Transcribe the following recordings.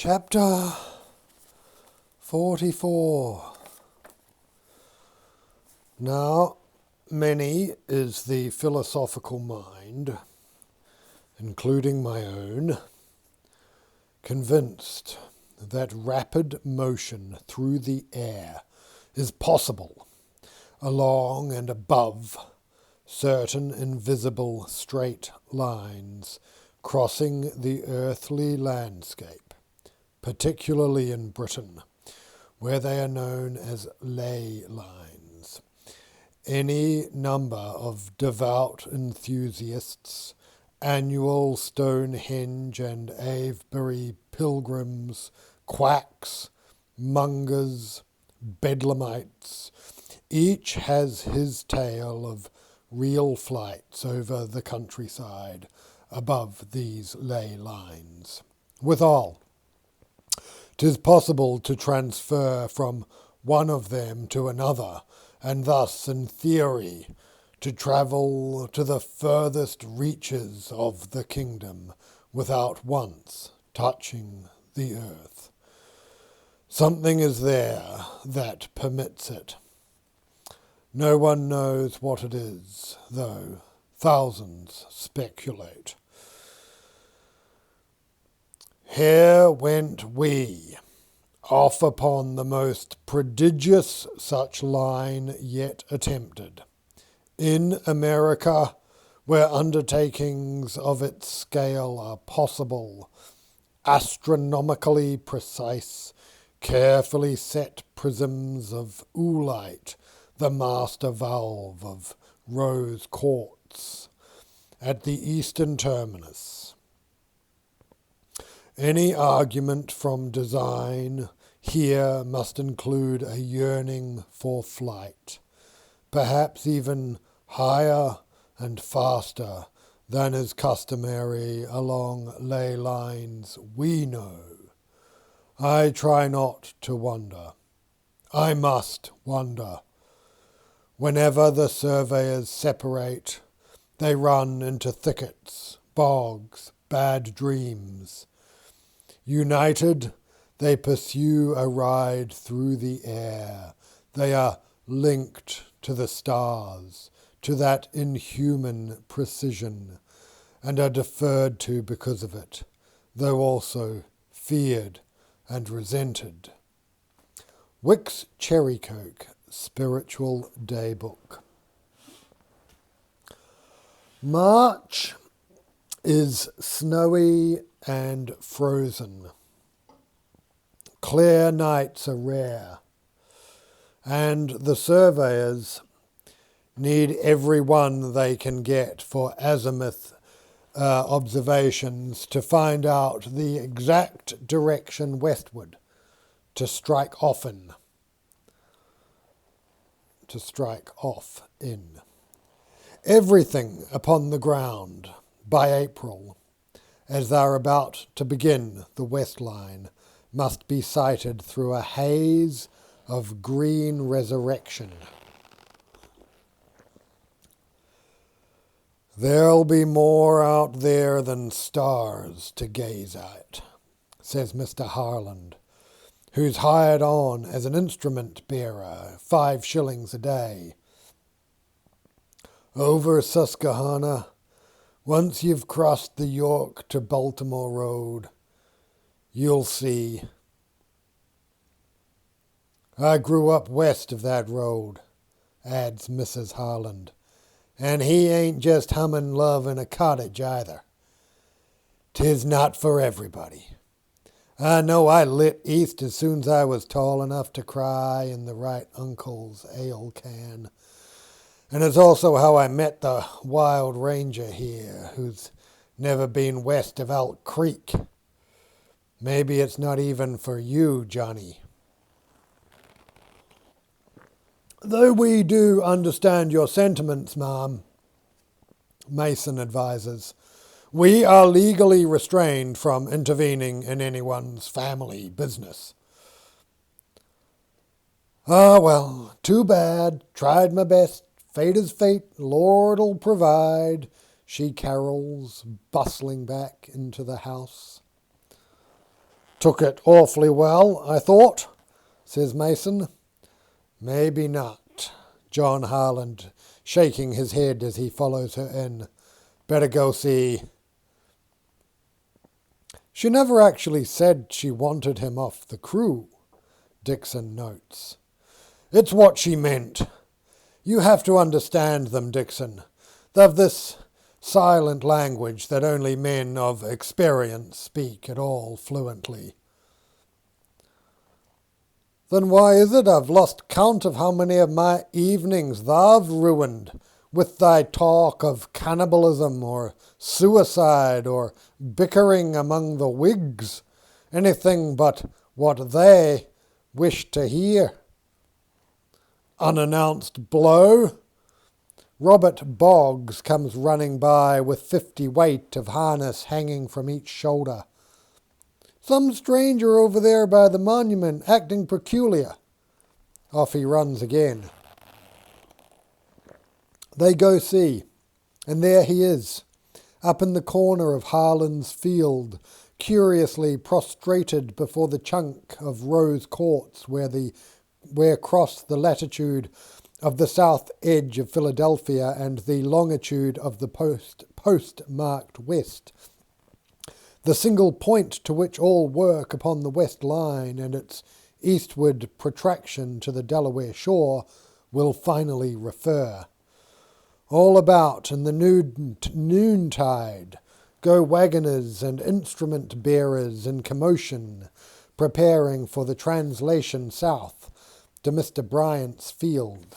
Chapter 44. Now, many is the philosophical mind, including my own, convinced that rapid motion through the air is possible along and above certain invisible straight lines crossing the earthly landscape, particularly in Britain, where they are known as ley lines. Any number of devout enthusiasts, annual Stonehenge and Avebury pilgrims, quacks, mongers, bedlamites, each has his tale of real flights over the countryside above these ley lines. Withal, 'tis possible to transfer from one of them to another, and thus, in theory, to travel to the furthest reaches of the kingdom without once touching the earth. Something is there that permits it. No one knows what it is, though thousands speculate. Here went we, off upon the most prodigious such line yet attempted. In America, where undertakings of its scale are possible, astronomically precise, carefully set prisms of oolite, the master valve of rose quartz, at the eastern terminus. Any argument from design here must include a yearning for flight, perhaps even higher and faster than is customary along ley lines we know. I try not to wonder. I must wonder. Whenever the surveyors separate, they run into thickets, bogs, bad dreams. United, they pursue a ride through the air. They are linked to the stars, to that inhuman precision, and are deferred to because of it, though also feared and resented. Wick's Cherrycoke, Spiritual Daybook. March is snowy and frozen. Clear nights are rare, and the surveyors need every one they can get for azimuth observations to find out the exact direction westward to strike off in. Everything upon the ground by April, as they are about to begin the west line, must be sighted through a haze of green resurrection. There'll be more out there than stars to gaze at, says Mr. Harland, who's hired on as an instrument bearer, 5 shillings a day. Over Susquehanna, once you've crossed the York to Baltimore Road, you'll see. I grew up west of that road, adds Mrs. Harland, and he ain't just humming love in a cottage either. 'Tis not for everybody. I know I lit east as soon as I was tall enough to cry in the right uncle's ale can. And it's also how I met the wild ranger here, who's never been west of Elk Creek. Maybe it's not even for you, Johnny. Though we do understand your sentiments, ma'am, Mason advises, we are legally restrained from intervening in anyone's family business. Ah, well, too bad. Tried my best. Fate is fate. Lord'll provide, she carols, bustling back into the house. Took it awfully well, I thought, says Mason. Maybe not, John Harland, shaking his head as he follows her in. Better go see. She never actually said she wanted him off the crew, Dixon notes. It's what she meant. You have to understand them, Dixon. They've this silent language that only men of experience speak at all fluently. Then why is it I've lost count of how many of my evenings thou've ruined with thy talk of cannibalism or suicide or bickering among the Whigs, anything but what they wish to hear? Unannounced blow. Robert Boggs comes running by with 50 weight of harness hanging from each shoulder. Some stranger over there by the monument acting peculiar. Off he runs again. They go see, and there he is, up in the corner of Harland's field, curiously prostrated before the chunk of rose quartz where cross the latitude of the south edge of Philadelphia and the longitude of the post-marked west, the single point to which all work upon the west line and its eastward protraction to the Delaware shore will finally refer. All about in the noontide go wagoners and instrument bearers in commotion, preparing for the translation south to Mr. Bryant's field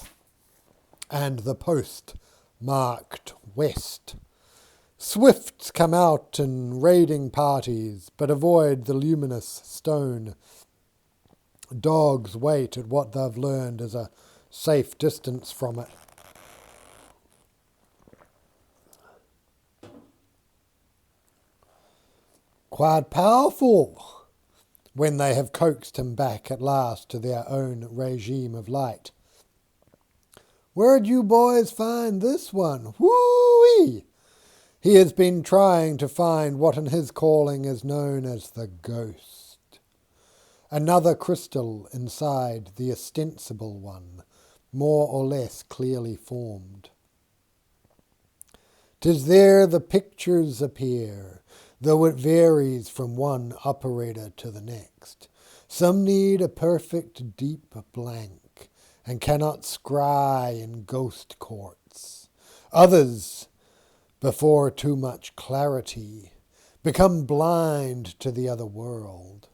and the post marked west. Swifts come out in raiding parties, but avoid the luminous stone. Dogs wait at what they've learned is a safe distance from it. Quite powerful, when they have coaxed him back at last to their own regime of light. Where'd you boys find this one? Whoo-wee! He has been trying to find what in his calling is known as the ghost. Another crystal inside the ostensible one, more or less clearly formed. 'Tis there the pictures appear, though it varies from one operator to the next. Some need a perfect deep blank, and cannot scry in ghost courts. Others, before too much clarity, become blind to the other world.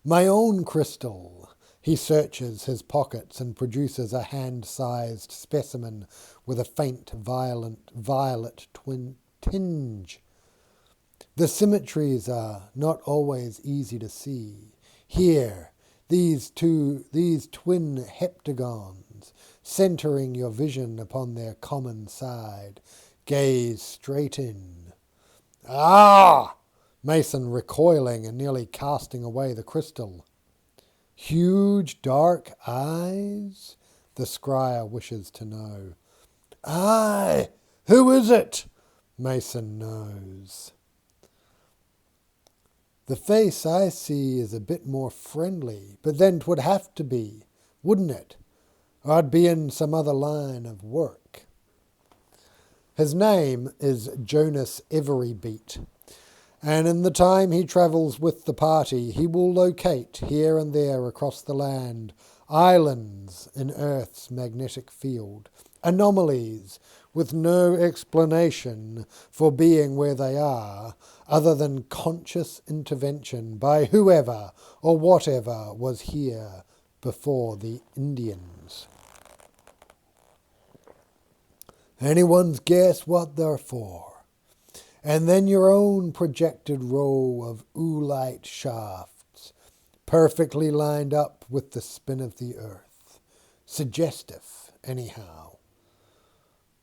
My own crystal, he searches his pockets and produces a hand-sized specimen with a faint violet tinge. The symmetries are not always easy to see. Here, these twin heptagons, centering your vision upon their common side, gaze straight in. Ah! Mason recoiling and nearly casting away the crystal. Huge dark eyes? The scryer wishes to know. Aye! Who is it? Mason knows. The face I see is a bit more friendly, but then 'twould have to be, wouldn't it? Or I'd be in some other line of work. His name is Jonas Everybeat, and in the time he travels with the party, he will locate here and there across the land islands in Earth's magnetic field, anomalies with no explanation for being where they are, other than conscious intervention by whoever or whatever was here before the Indians. Anyone's guess what they're for. And then your own projected row of oolite shafts, perfectly lined up with the spin of the earth. Suggestive, anyhow.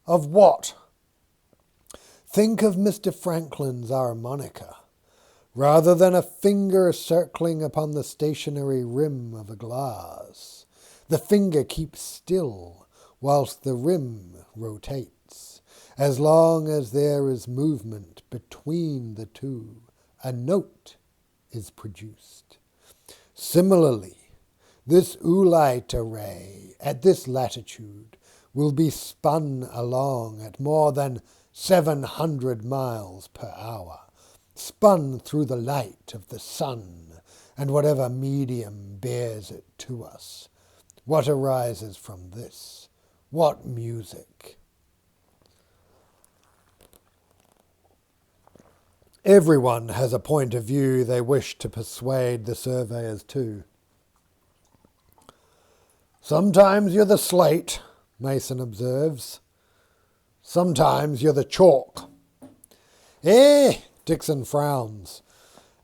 Of what? Think of Mr. Franklin's harmonica. Rather than a finger circling upon the stationary rim of a glass, the finger keeps still whilst the rim rotates. As long as there is movement between the two, a note is produced. Similarly, this oolite array at this latitude will be spun along at more than 700 miles per hour, spun through the light of the sun and whatever medium bears it to us. What arises from this? What music? Everyone has a point of view they wish to persuade the surveyors to. Sometimes you're the slate, Mason observes. Sometimes you're the chalk. Dixon frowns.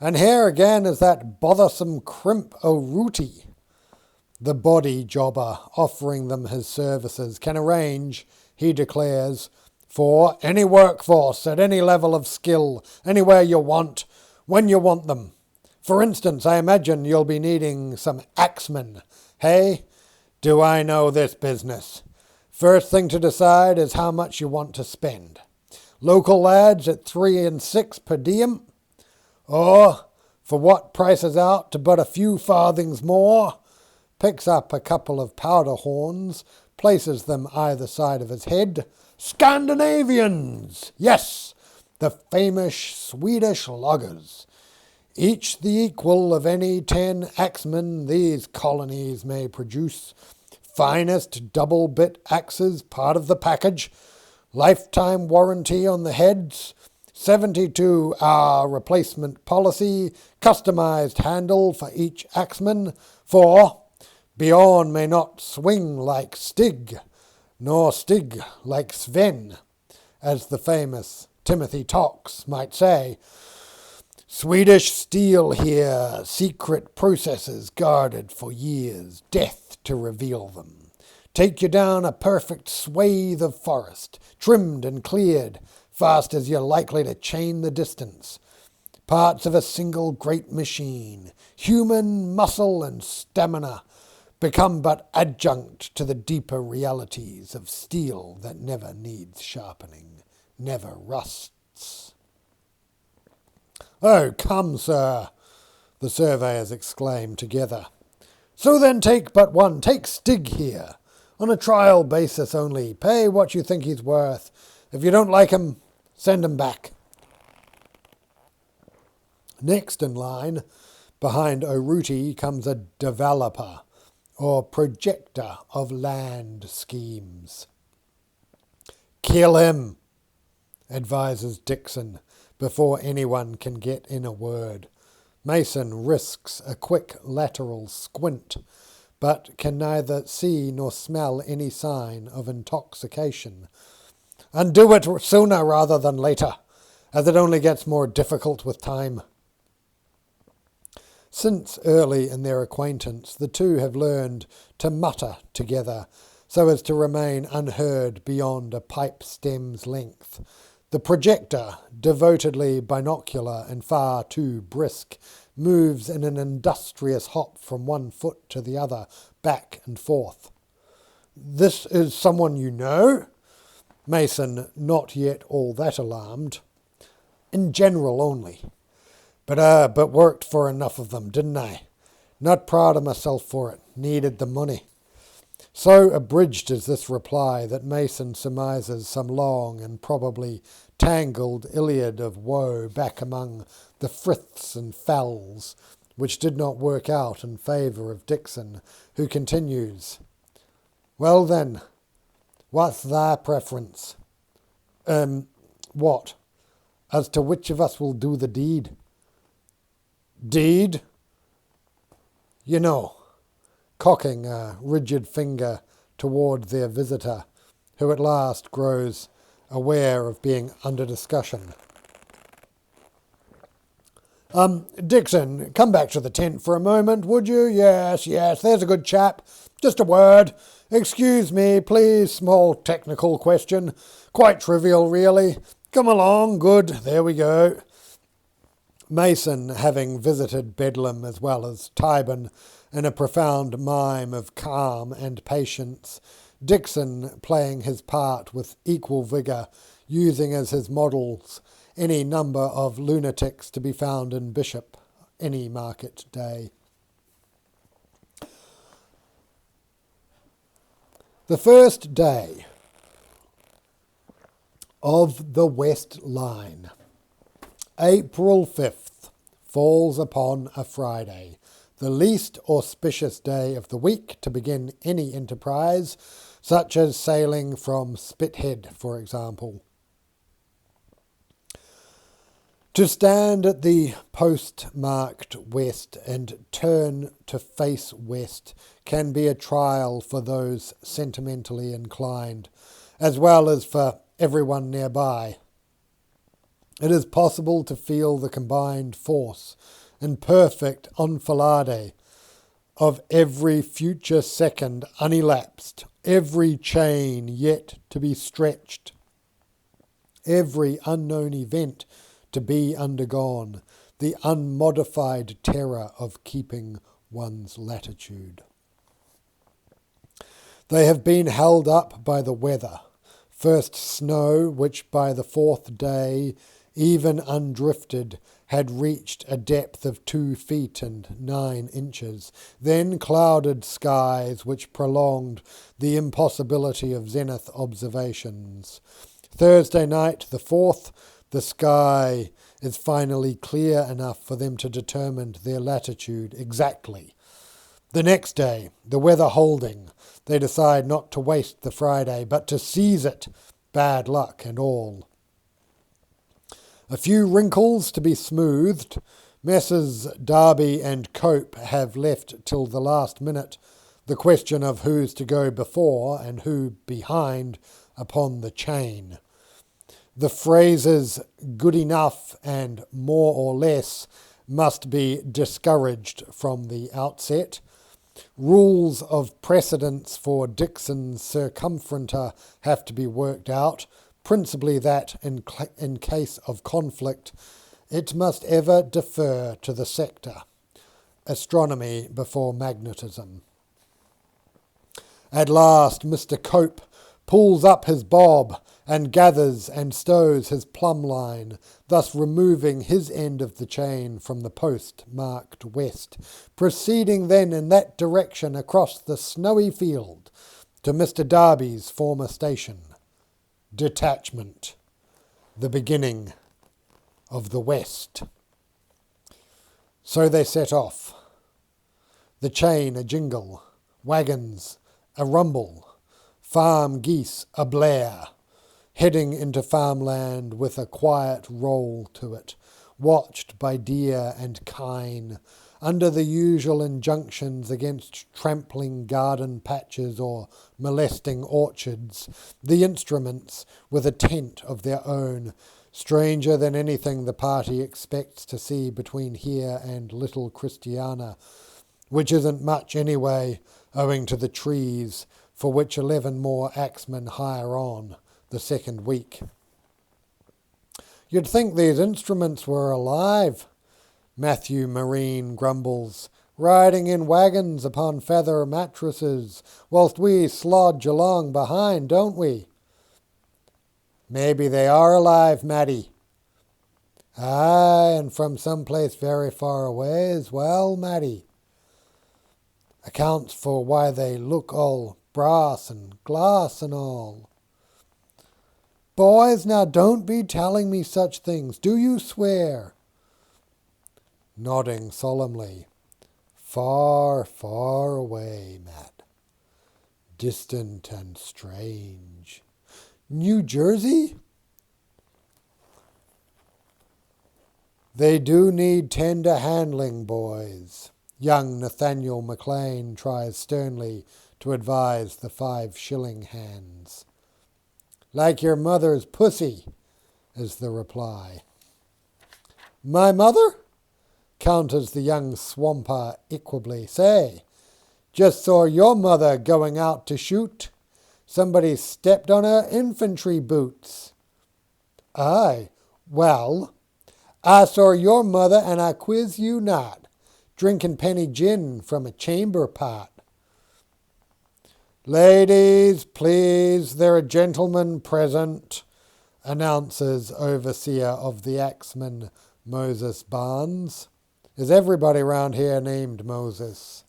And here again is that bothersome crimp O'Rooty. The body jobber offering them his services can arrange, he declares, for any workforce at any level of skill, anywhere you want, when you want them. For instance, I imagine you'll be needing some axemen. Hey, do I know this business? First thing to decide is how much you want to spend. Local lads at 3 and 6 per diem? Or, for what prices out to but a few farthings more, picks up a couple of powder horns, places them either side of his head. Scandinavians! Yes, the famous Swedish loggers. Each the equal of any 10 axemen these colonies may produce. Finest double-bit axes, part of the package. Lifetime warranty on the heads. 72-hour replacement policy. Customized handle for each axeman. For Bjorn may not swing like Stig, nor Stig like Sven, as the famous Timothy Tox might say. Swedish steel here, secret processes guarded for years, death to reveal them. Take you down a perfect swathe of forest, trimmed and cleared, fast as you're likely to chain the distance. Parts of a single great machine, human muscle and stamina, become but adjunct to the deeper realities of steel that never needs sharpening, never rusts. Oh, come, sir, the surveyors exclaimed together. So then take but one, take Stig here, on a trial basis only. Pay what you think he's worth. If you don't like him, send him back. Next in line, behind O'Rooty, comes a developer, or projector of land schemes. Kill him, advises Dixon, before anyone can get in a word. Mason risks a quick lateral squint, but can neither see nor smell any sign of intoxication. And do it sooner rather than later, as it only gets more difficult with time. Since early in their acquaintance, the two have learned to mutter together so as to remain unheard beyond a pipe stem's length. The projector, devotedly binocular and far too brisk, moves in an industrious hop from one foot to the other, back and forth. This is someone you know? Mason, not yet all that alarmed. In general only. But worked for enough of them, didn't I? Not proud of myself for it. Needed the money. So abridged is this reply that Mason surmises some long and probably tangled Iliad of woe back among the friths and fells, which did not work out in favour of Dixon, who continues, Well then, what's thy preference? What? As to which of us will do the deed? Deed? You know, cocking a rigid finger toward their visitor, who at last grows aware of being under discussion. Dixon, come back to the tent for a moment, would you? Yes, there's a good chap. Just a word. Excuse me, please, small technical question. Quite trivial, really. Come along, good, there we go. Mason, having visited Bedlam as well as Tyburn in a profound mime of calm and patience, Dixon playing his part with equal vigour, using as his models any number of lunatics to be found in Bishop any market day. The first day of the West Line, April 5th, falls upon a Friday, the least auspicious day of the week to begin any enterprise, such as sailing from Spithead, for example. To stand at the post marked west and turn to face west can be a trial for those sentimentally inclined, as well as for everyone nearby. It is possible to feel the combined force and perfect enfilade of every future second unelapsed, every chain yet to be stretched, every unknown event to be undergone, the unmodified terror of keeping one's latitude. They have been held up by the weather. First snow, which by the fourth day, even undrifted, had reached a depth of 2 feet and 9 inches. Then clouded skies, which prolonged the impossibility of zenith observations. Thursday night, the 4th, the sky is finally clear enough for them to determine their latitude exactly. The next day, the weather holding, they decide not to waste the Friday, but to seize it, bad luck and all. A few wrinkles to be smoothed. Messrs. Darby and Cope have left till the last minute the question of who's to go before and who behind upon the chain. The phrases good enough and more or less must be discouraged from the outset. Rules of precedence for Dixon's circumferentor have to be worked out, principally that in case of conflict it must ever defer to the sector. Astronomy before magnetism. At last Mr. Cope pulls up his bob and gathers and stows his plumb line, thus removing his end of the chain from the post marked west, proceeding then in that direction across the snowy field to Mr. Darby's former station. Detachment, the beginning of the West. So they set off. The chain a jingle, wagons a rumble, farm geese a blare, heading into farmland with a quiet roll to it, watched by deer and kine, under the usual injunctions against trampling garden patches or molesting orchards, the instruments with a tent of their own, stranger than anything the party expects to see between here and Little Christiana, which isn't much anyway, owing to the trees, for which 11 more axemen hire on the second week. You'd think these instruments were alive, Matthew Marine grumbles, riding in wagons upon feather mattresses, whilst we slodge along behind, don't we? Maybe they are alive, Matty. Aye, and from some place very far away as well, Matty. Accounts for why they look all brass and glass and all. Boys, now don't be telling me such things. Do you swear? Nodding solemnly. Far, far away, Matt. Distant and strange. New Jersey? They do need tender handling, boys. Young Nathaniel McLean tries sternly to advise the 5-shilling hands. Like your mother's pussy, is the reply. My mother? Counters the young swamper equably. Say, just saw your mother going out to shoot. Somebody stepped on her infantry boots. Aye, well, I saw your mother and I quiz you not, drinking penny gin from a chamber pot. Ladies, please, there are gentlemen present, announces overseer of the axemen Moses Barnes. Is everybody round here named Moses?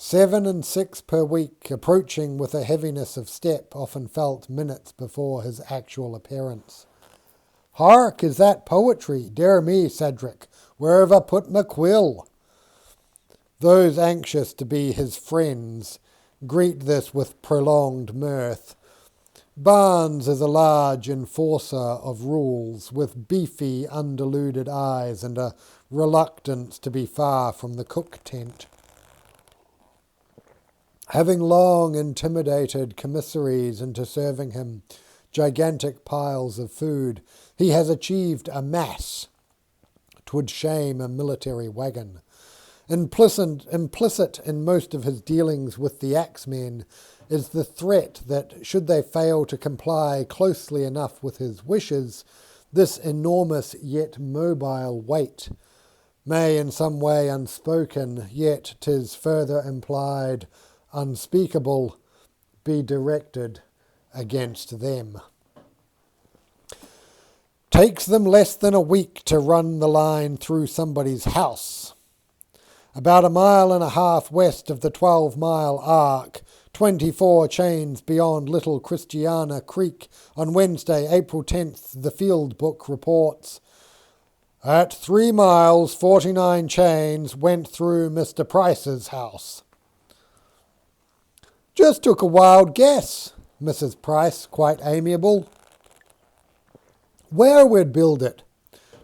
7 and 6 per week, approaching with a heaviness of step often felt minutes before his actual appearance. Hark, is that poetry? Dear me, Cedric, where have I put my quill? Those anxious to be his friends greet this with prolonged mirth. Barnes is a large enforcer of rules, with beefy, undiluted eyes and a reluctance to be far from the cook tent. Having long intimidated commissaries into serving him gigantic piles of food, he has achieved a mass 'twould shame a military wagon. Implicit in most of his dealings with the axemen is the threat that, should they fail to comply closely enough with his wishes, this enormous yet mobile weight may in some way unspoken, yet 'tis further implied, unspeakable, be directed against them. Takes them less than a week to run the line through somebody's house. About 1.5 miles west of the 12-mile arc, 24 chains beyond Little Christiana Creek, on Wednesday, April 10th, the field book reports, at 3 miles, 49 chains went through Mr. Price's house. Just took a wild guess, Mrs. Price, quite amiable. Where we'd build it.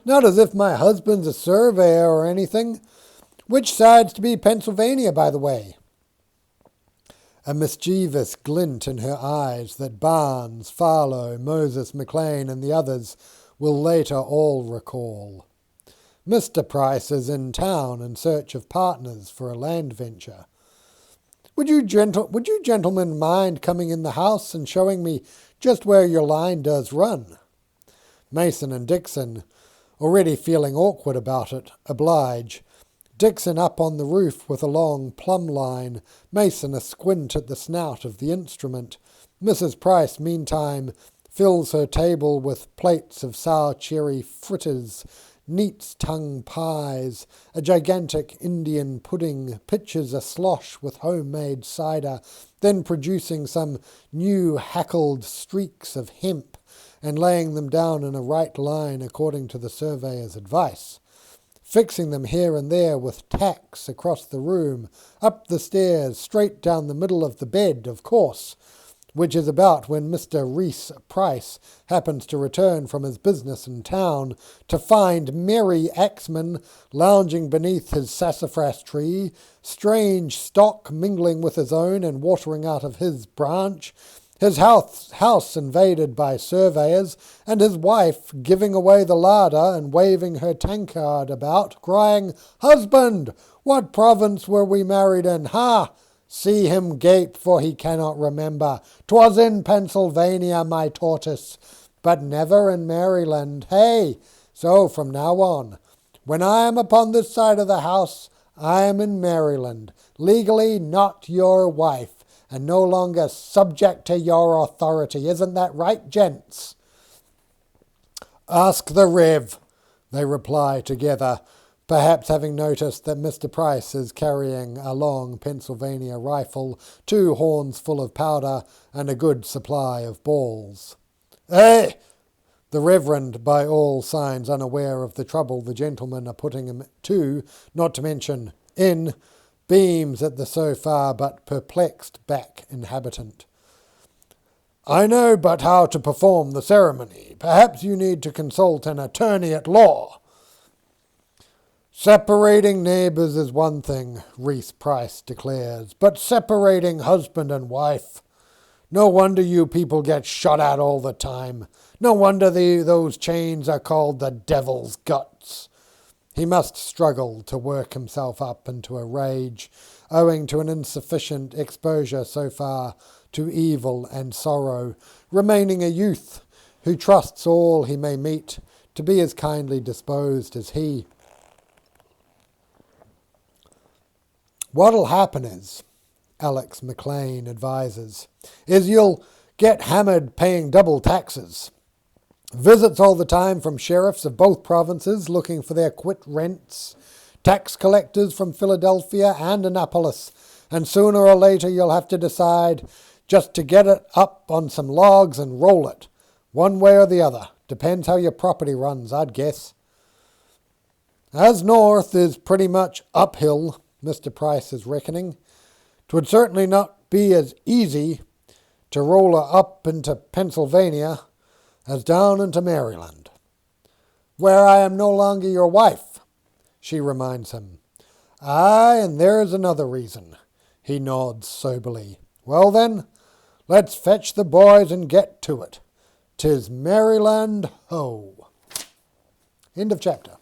Not as if my husband's a surveyor or anything. Which side's to be Pennsylvania, by the way? A mischievous glint in her eyes that Barnes, Farlow, Moses McLean and the others will later all recall. Mr. Price is in town in search of partners for a land venture. Would you gentlemen mind coming in the house and showing me just where your line does run? Mason and Dixon, already feeling awkward about it, oblige. Dixon up on the roof with a long plumb line, Mason a squint at the snout of the instrument. Mrs. Price, meantime, fills her table with plates of sour cherry fritters, neat's tongue pies, a gigantic Indian pudding, pitches a slosh with homemade cider, then producing some new hackled streaks of hemp, and laying them down in a right line according to the surveyor's advice, fixing them here and there with tacks across the room, up the stairs, straight down the middle of the bed, of course, which is about when Mr. Reese Price happens to return from his business in town to find merry axemen lounging beneath his sassafras tree, strange stock mingling with his own and watering out of his branch, his house invaded by surveyors, and his wife giving away the larder and waving her tankard about, crying, "Husband, what province were we married in? Ha! See him gape, for he cannot remember. 'Twas in Pennsylvania, my tortoise, but never in Maryland. Hey! So from now on, when I am upon this side of the house, I am in Maryland, legally not your wife, and no longer subject to your authority. Isn't that right, gents?" "Ask the Rev," they reply together, perhaps having noticed that Mr. Price is carrying a long Pennsylvania rifle, 2 horns full of powder, and a good supply of balls. "Eh!" The Reverend, by all signs unaware of the trouble the gentlemen are putting him to, not to mention in, beams at the so far but perplexed back inhabitant. "I know but how to perform the ceremony. Perhaps you need to consult an attorney at law." "Separating neighbours is one thing," Reese Price declares, "but separating husband and wife. No wonder you people get shot at all the time. No wonder those chains are called the devil's guts." He must struggle to work himself up into a rage, owing to an insufficient exposure so far to evil and sorrow, remaining a youth who trusts all he may meet to be as kindly disposed as he. "What'll happen is," Alex McLean advises, "is you'll get hammered paying double taxes. Visits all the time from sheriffs of both provinces looking for their quit rents, tax collectors from Philadelphia and Annapolis, and sooner or later you'll have to decide just to get it up on some logs and roll it, one way or the other. Depends how your property runs, I'd guess. As north is pretty much uphill, Mr. Price is reckoning, 'twould certainly not be as easy to roll her up into Pennsylvania as down into Maryland, where I am no longer your wife, she reminds him. Aye, and there's another reason, he nods soberly. Well then, let's fetch the boys and get to it. 'Tis Maryland ho. End of chapter.